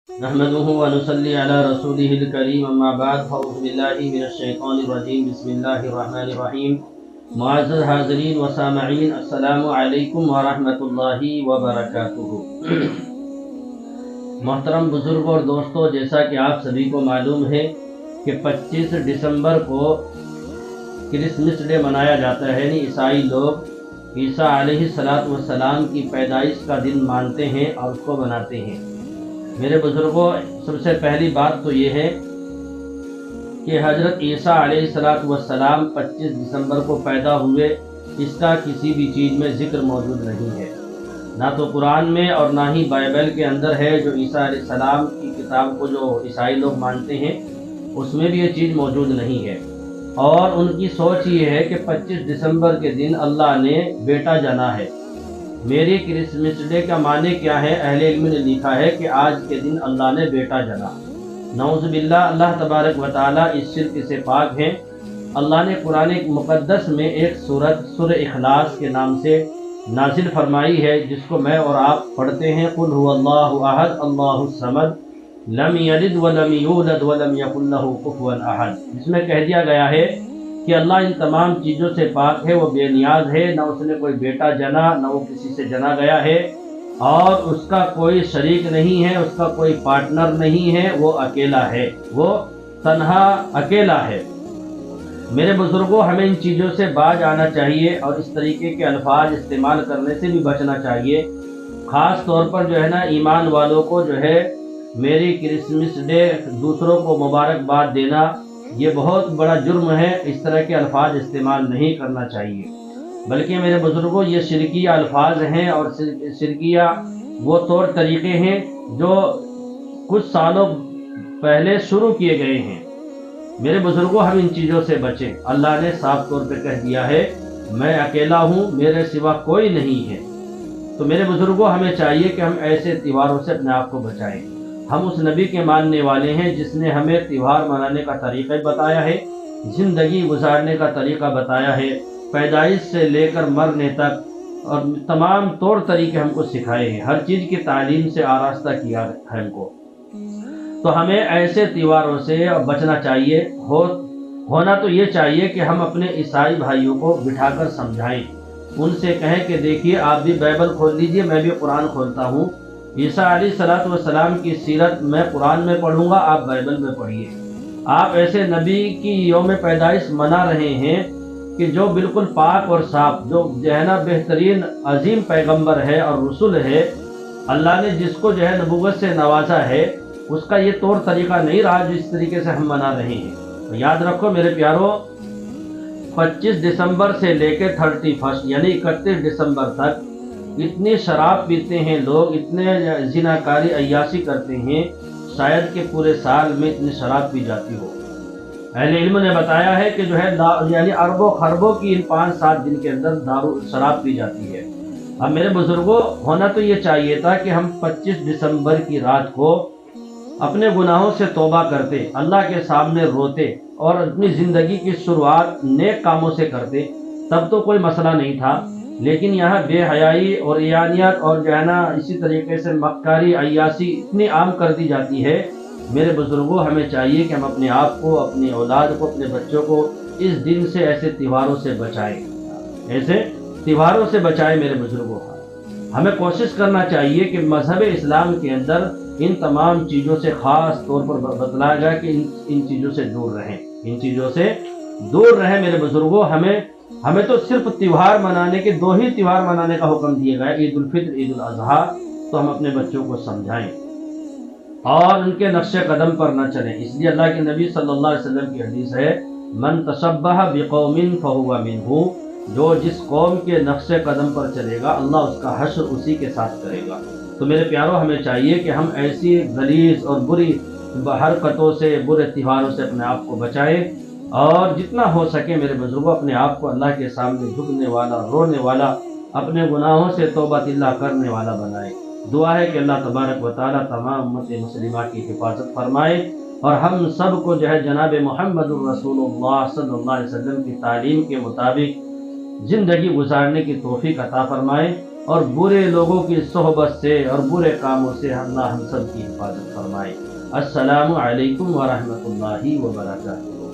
نحمده ونصلي على رسوله الكريم اما بعد فاعوذ باللہ من الشیطان الرجیم بسم اللہ الرحمن الرحیم معزز حاضرین و سامعین السلام علیکم ورحمۃ اللہ وبرکاتہ۔ محترم بزرگوں اور دوستوں، جیسا کہ آپ سبھی کو معلوم ہے کہ 25 دسمبر کو کرسمس ڈے منایا جاتا ہے، یعنی عیسائی لوگ عیسیٰ علیہ السلام کی پیدائش کا دن مانتے ہیں اور اس کو مناتے ہیں۔ میرے بزرگوں، سب سے پہلی بات تو یہ ہے کہ حضرت عیسیٰ علیہ السلام 25 دسمبر کو پیدا ہوئے، اس کا کسی بھی چیز میں ذکر موجود نہیں ہے، نہ تو قرآن میں اور نہ ہی بائبل کے اندر ہے۔ جو عیسیٰ علیہ السلام کی کتاب کو جو عیسائی لوگ مانتے ہیں اس میں بھی یہ چیز موجود نہیں ہے، اور ان کی سوچ یہ ہے کہ 25 دسمبر کے دن اللہ نے بیٹا جنا ہے۔ میری کرسمس ڈے کا معنی کیا ہے؟ اہل علم نے لکھا ہے کہ آج کے دن اللہ نے بیٹا جنا۔ نعوذ باللہ، اللہ تبارک و تعالیٰ اس شرک سے پاک ہیں۔ اللہ نے قرآن مقدس میں ایک سورہ اخلاص کے نام سے نازل فرمائی ہے، جس کو میں اور آپ پڑھتے ہیں۔ قل هو اللہ احد اللہ الصمد لم یلد ولم یولد ولم یکن لہ کفوا احد۔ اس میں کہہ دیا گیا ہے کہ اللہ ان تمام چیزوں سے پاک ہے، وہ بے نیاز ہے، نہ اس نے کوئی بیٹا جنا، نہ وہ کسی سے جنا گیا ہے، اور اس کا کوئی شریک نہیں ہے، اس کا کوئی پارٹنر نہیں ہے، وہ اکیلا ہے، وہ تنہا اکیلا ہے۔ میرے بزرگوں، ہمیں ان چیزوں سے باز آنا چاہیے اور اس طریقے کے الفاظ استعمال کرنے سے بھی بچنا چاہیے۔ خاص طور پر جو ہے نا، ایمان والوں کو جو ہے میری کرسمس ڈے دوسروں کو مبارکباد دینا یہ بہت بڑا جرم ہے۔ اس طرح کے الفاظ استعمال نہیں کرنا چاہیے، بلکہ میرے بزرگوں یہ شرکیہ الفاظ ہیں، اور شرکیہ وہ طور طریقے ہیں جو کچھ سالوں پہلے شروع کیے گئے ہیں۔ میرے بزرگوں، ہم ان چیزوں سے بچیں۔ اللہ نے صاف طور پہ کہہ دیا ہے، میں اکیلا ہوں، میرے سوا کوئی نہیں ہے۔ تو میرے بزرگوں، ہمیں چاہیے کہ ہم ایسے تہواروں سے اپنے آپ کو بچائیں۔ ہم اس نبی کے ماننے والے ہیں جس نے ہمیں تہوار منانے کا طریقہ بتایا ہے، زندگی گزارنے کا طریقہ بتایا ہے، پیدائش سے لے کر مرنے تک، اور تمام طور طریقے ہم کو سکھائے ہیں، ہر چیز کی تعلیم سے آراستہ کیا ہے ہم کو۔ تو ہمیں ایسے تہواروں سے بچنا چاہیے۔ ہونا تو یہ چاہیے کہ ہم اپنے عیسائی بھائیوں کو بٹھا کر سمجھائیں، ان سے کہیں کہ دیکھیے، آپ بھی بائبل کھول لیجئے، میں بھی قرآن کھولتا ہوں۔ عیسیٰ علیہ السلام کی سیرت میں قرآن میں پڑھوں گا، آپ بائبل میں پڑھیے۔ آپ ایسے نبی کی یوم پیدائش منا رہے ہیں کہ جو بالکل پاک اور صاف، جو ہے نا بہترین عظیم پیغمبر ہے اور رسول ہے، اللہ نے جس کو جو ہے نبوت سے نوازا ہے، اس کا یہ طور طریقہ نہیں رہا جو اس طریقے سے ہم منا رہے ہیں۔ تو یاد رکھو میرے پیارو، 25 دسمبر سے لے کے 31 یعنی 31 دسمبر تک اتنی شراب پیتے ہیں لوگ، اتنے زناکاری عیاشی کرتے ہیں، شاید کہ پورے سال میں اتنی شراب پی جاتی ہو۔ اہل علم نے بتایا ہے کہ جو ہے یعنی اربوں خربوں کی ان 5-7 دن کے اندر شراب پی جاتی ہے۔ اب میرے بزرگوں، ہونا تو یہ چاہیے تھا کہ ہم 25 دسمبر کی رات کو اپنے گناہوں سے توبہ کرتے، اللہ کے سامنے روتے، اور اپنی زندگی کی شروعات نیک کاموں سے کرتے، تب تو کوئی مسئلہ نہیں تھا۔ لیکن یہاں بے حیائی اور عیانیت اور جو ہے نا اسی طریقے سے مکاری عیاشی اتنی عام کر دی جاتی ہے۔ میرے بزرگوں، ہمیں چاہیے کہ ہم اپنے آپ کو، اپنی اولاد کو، اپنے بچوں کو اس دن سے، ایسے تہواروں سے بچائیں، ایسے تہواروں سے بچائیں۔ میرے بزرگوں، ہمیں کوشش کرنا چاہیے کہ مذہب اسلام کے اندر ان تمام چیزوں سے خاص طور پر بتلایا گیا کہ ان چیزوں سے دور رہیں، ان چیزوں سے دور رہیں۔ میرے بزرگوں، ہمیں تو صرف تہوار منانے کے 2 ہی تہوار منانے کا حکم دیا گیا، عید الفطر، عید الاضحیٰ۔ تو ہم اپنے بچوں کو سمجھائیں اور ان کے نقش قدم پر نہ چلیں۔ اس لیے اللہ کے نبی صلی اللہ علیہ وسلم کی حدیث ہے، من تشبہ بقوم فہو منہ، جو جس قوم کے نقش قدم پر چلے گا، اللہ اس کا حشر اسی کے ساتھ کرے گا۔ تو میرے پیاروں، ہمیں چاہیے کہ ہم ایسی غلیظ اور بری حرکتوں سے، برے تہواروں سے اپنے آپ کو بچائیں، اور جتنا ہو سکے میرے بزرگوں اپنے آپ کو اللہ کے سامنے جھکنے والا، رونے والا، اپنے گناہوں سے توبہ اللہ کرنے والا بنائے۔ دعا ہے کہ اللہ تبارک و تعالیٰ تمام امت مسلمہ کی حفاظت فرمائے، اور ہم سب کو جو ہے جناب محمد الرسول اللہ صلی اللہ علیہ وسلم کی تعلیم کے مطابق زندگی گزارنے کی توفیق عطا فرمائے۔ اور برے لوگوں کی صحبت سے اور برے کاموں سے اللہ ہم سب کی حفاظت فرمائے۔ السلام علیکم ورحمۃ اللہ وبرکاتہ۔